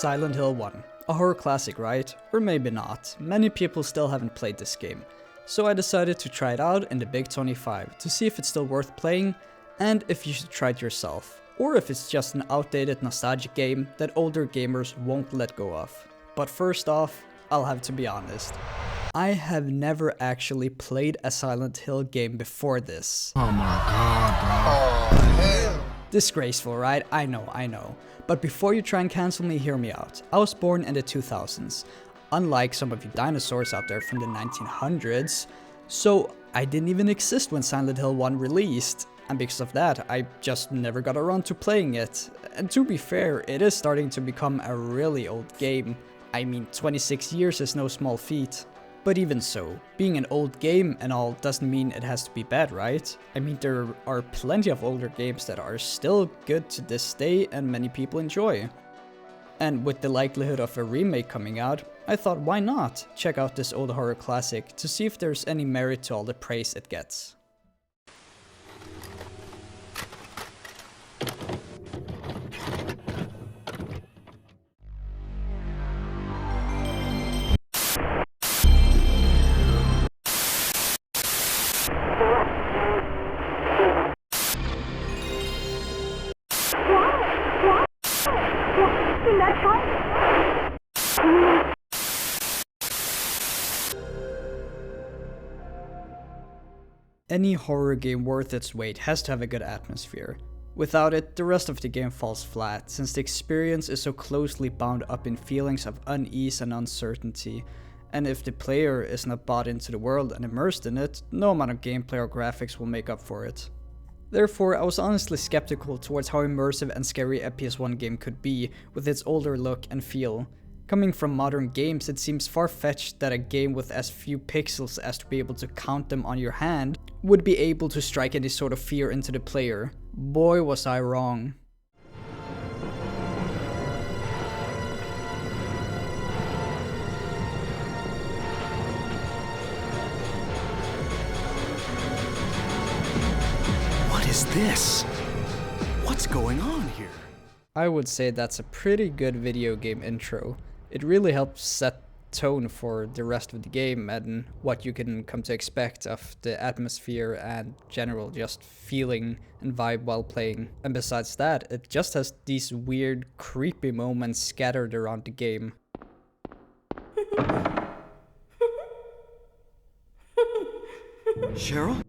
Silent Hill 1. A horror classic, right? Or maybe not. Many people still haven't played this game. So I decided to try it out in the Big 25 to see if it's still worth playing and if you should try it yourself. Or if it's just an outdated nostalgic game that older gamers won't let go of. But first off, I'll have to be honest. I have never actually played a Silent Hill game before this. Oh my god, bro. Oh, hell. Disgraceful, right? I know. But before you try and cancel me, hear me out. I was born in the 2000s, unlike some of you dinosaurs out there from the 1900s, so I didn't even exist when Silent Hill 1 released, and because of that, I just never got around to playing it. And to be fair, it is starting to become a really old game. I mean, 26 years is no small feat. But even so, being an old game and all doesn't mean it has to be bad, right? I mean, there are plenty of older games that are still good to this day and many people enjoy. And with the likelihood of a remake coming out, I thought why not check out this old horror classic to see if there's any merit to all the praise it gets. Any horror game worth its weight has to have a good atmosphere. Without it, the rest of the game falls flat, since the experience is so closely bound up in feelings of unease and uncertainty, and if the player is not bought into the world and immersed in it, no amount of gameplay or graphics will make up for it. Therefore, I was honestly skeptical towards how immersive and scary a PS1 game could be with its older look and feel. Coming from modern games, it seems far-fetched that a game with as few pixels as to be able to count them on your hand would be able to strike any sort of fear into the player. Boy, was I wrong. What is this? What's going on here? I would say that's a pretty good video game intro. It really helps set tone for the rest of the game and what you can come to expect of the atmosphere and general just feeling and vibe while playing. And besides that, it just has these weird creepy moments scattered around the game. Cheryl?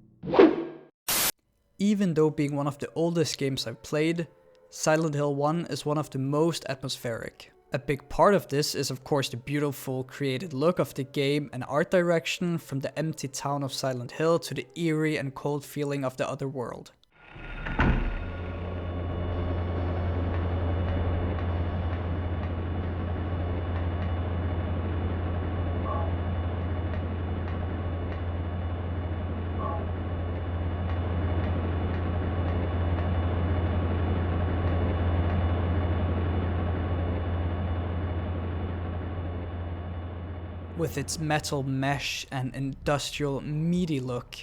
Even though being one of the oldest games I've played, Silent Hill 1 is one of the most atmospheric. A big part of this is of course the beautiful created look of the game and art direction, from the empty town of Silent Hill to the eerie and cold feeling of the other world. With its metal mesh and industrial meaty look.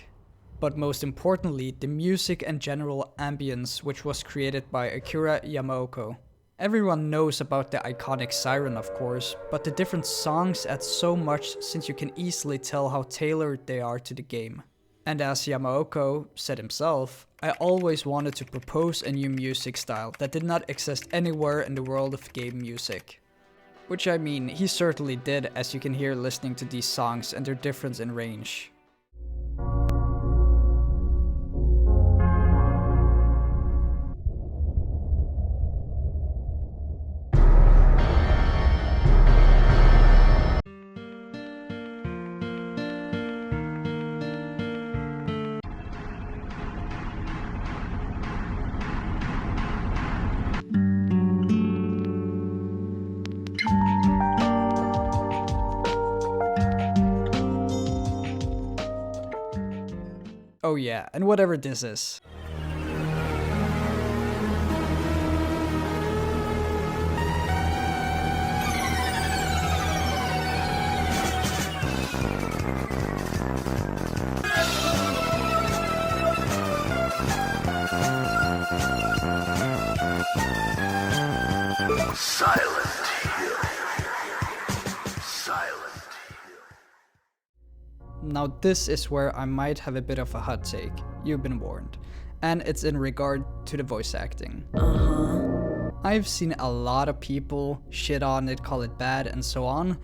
But most importantly, the music and general ambience, which was created by Akira Yamaoka. Everyone knows about the iconic siren, of course, but the different songs add so much, since you can easily tell how tailored they are to the game. And as Yamaoka said himself, I always wanted to propose a new music style that did not exist anywhere in the world of game music. Which I mean, he certainly did, as you can hear listening to these songs and their difference in range. Oh yeah, and whatever this is. Silent Hill. Now this is where I might have a bit of a hot take, you've been warned, and it's in regard to the voice acting. I've seen a lot of people shit on it, call it bad and so on,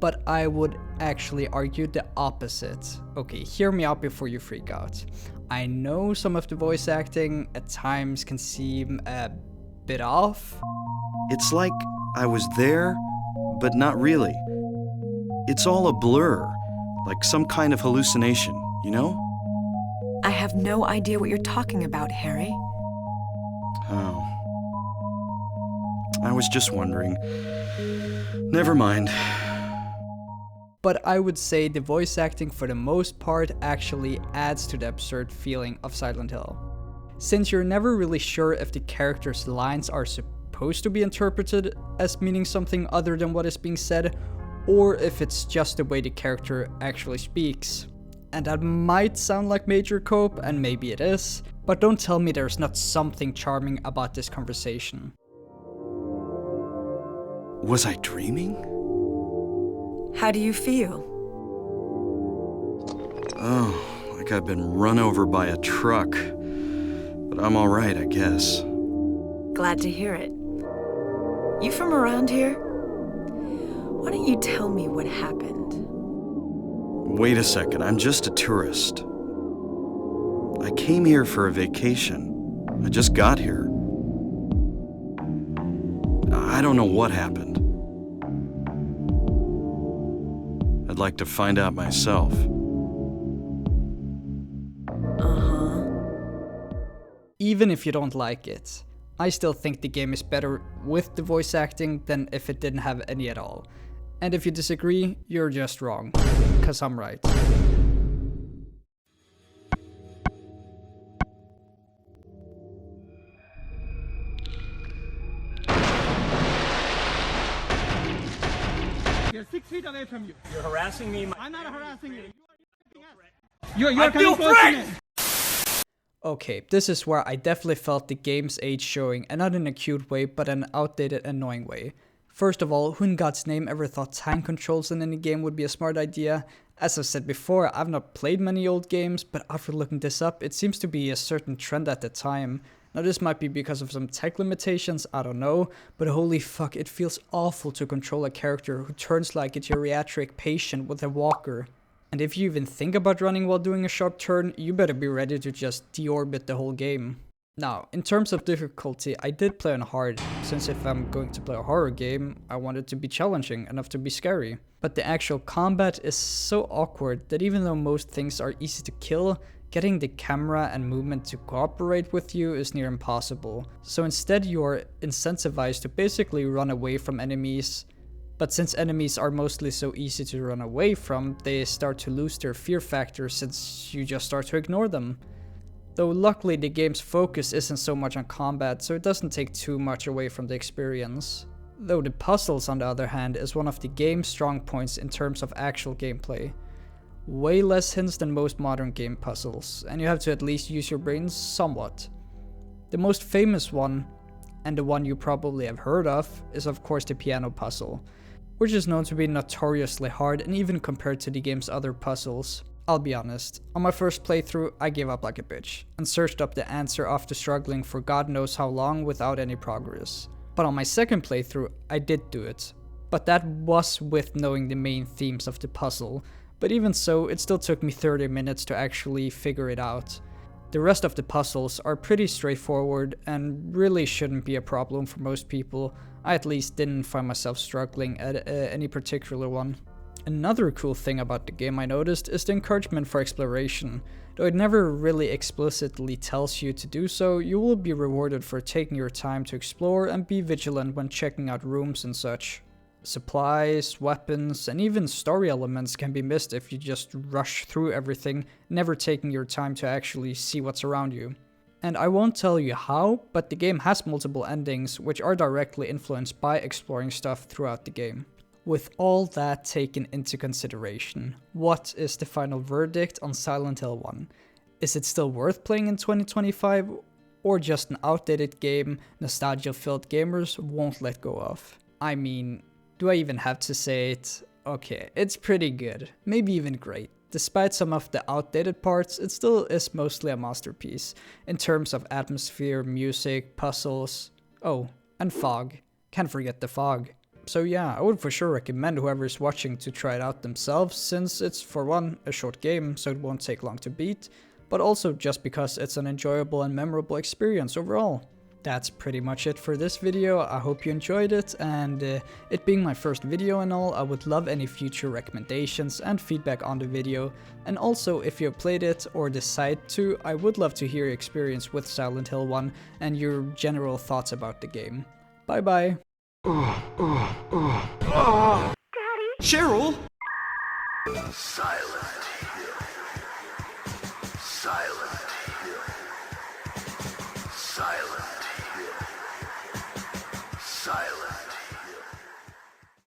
but I would actually argue the opposite. Okay, hear me out before you freak out. I know some of the voice acting at times can seem a bit off. It's like I was there, but not really. It's all a blur, like some kind of hallucination, you know? I have no idea what you're talking about, Harry. Oh. I was just wondering. Never mind. But I would say the voice acting for the most part actually adds to the absurd feeling of Silent Hill. Since you're never really sure if the character's lines are supposed to be interpreted as meaning something other than what is being said, or if it's just the way the character actually speaks. And that might sound like major cope, and maybe it is, but don't tell me there's not something charming about this conversation. Was I dreaming? How do you feel? Oh, like I've been run over by a truck. But I'm alright, I guess. Glad to hear it. You from around here? Why don't you tell me what happened? Wait a second, I'm just a tourist. I came here for a vacation. I just got here. I don't know what happened. I'd like to find out myself. Even if you don't like it, I still think the game is better with the voice acting than if it didn't have any at all. And if you disagree, you're just wrong, cause I'm right. We are 6 feet away from you. You're harassing me. I'm not harassing you. You're coming close to me. Okay, this is where I definitely felt the game's age showing, and not in a cute way, but an outdated, annoying way. First of all, who in God's name ever thought time controls in any game would be a smart idea? As I've said before, I've not played many old games, but after looking this up, it seems to be a certain trend at the time. Now this might be because of some tech limitations, I don't know, but holy fuck, it feels awful to control a character who turns like a geriatric patient with a walker. And if you even think about running while doing a sharp turn, you better be ready to just deorbit the whole game. Now, in terms of difficulty, I did play on hard, since if I'm going to play a horror game, I want it to be challenging enough to be scary. But the actual combat is so awkward that even though most things are easy to kill, getting the camera and movement to cooperate with you is near impossible. So instead you are incentivized to basically run away from enemies. But since enemies are mostly so easy to run away from, they start to lose their fear factor since you just start to ignore them. Though luckily the game's focus isn't so much on combat, so it doesn't take too much away from the experience. Though the puzzles, on the other hand, is one of the game's strong points in terms of actual gameplay. Way less hints than most modern game puzzles, and you have to at least use your brains somewhat. The most famous one, and the one you probably have heard of, is of course the piano puzzle, which is known to be notoriously hard and even compared to the game's other puzzles. I'll be honest, on my first playthrough I gave up like a bitch, and searched up the answer after struggling for God knows how long without any progress. But on my second playthrough I did do it, but that was with knowing the main themes of the puzzle, but even so it still took me 30 minutes to actually figure it out. The rest of the puzzles are pretty straightforward and really shouldn't be a problem for most people. I at least didn't find myself struggling at any particular one. Another cool thing about the game I noticed is the encouragement for exploration. Though it never really explicitly tells you to do so, you will be rewarded for taking your time to explore and be vigilant when checking out rooms and such. Supplies, weapons, and even story elements can be missed if you just rush through everything, never taking your time to actually see what's around you. And I won't tell you how, but the game has multiple endings which are directly influenced by exploring stuff throughout the game. With all that taken into consideration, what is the final verdict on Silent Hill 1? Is it still worth playing in 2025, or just an outdated game nostalgia-filled gamers won't let go of? I mean, do I even have to say it? Okay, it's pretty good, maybe even great. Despite some of the outdated parts, it still is mostly a masterpiece in terms of atmosphere, music, puzzles, oh, and fog. Can't forget the fog. So yeah, I would for sure recommend whoever's watching to try it out themselves, since it's for one, a short game, so it won't take long to beat, but also just because it's an enjoyable and memorable experience overall. That's pretty much it for this video. I hope you enjoyed it, and it being my first video and all, I would love any future recommendations and feedback on the video. And also, if you have played it or decide to, I would love to hear your experience with Silent Hill 1 and your general thoughts about the game. Bye bye. Cheryl! Silent Hill. Silent